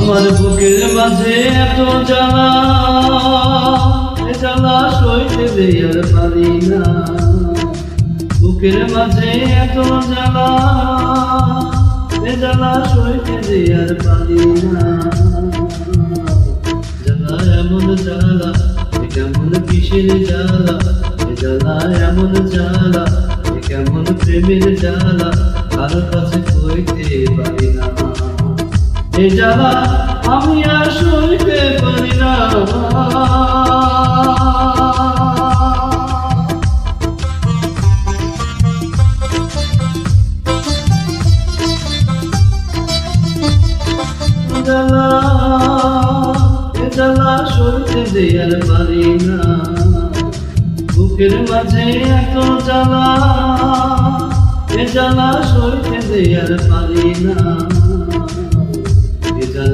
আমার বুকের মাঝে এত জ্বালা, এ জ্বালা সইতে যে আর পারি না। বুকের মাঝে এত জ্বালা, এ জ্বালা সইতে যে আর পারি না। জ্বালা এমন জ্বালা, এ কেমন কিসের জ্বালা, এ জ্বালা এমন জ্বালা, এ কেমন প্রেমের জ্বালা, কারো কাছে কইতে পারি না। এ জ্বালা আমি আর সইতে পারি না। জ্বালা এ জ্বালা সইতে যে আর পারি না। বুকের মাঝে এত জ্বালা, এ জ্বালা সইতে যে আর পারি না।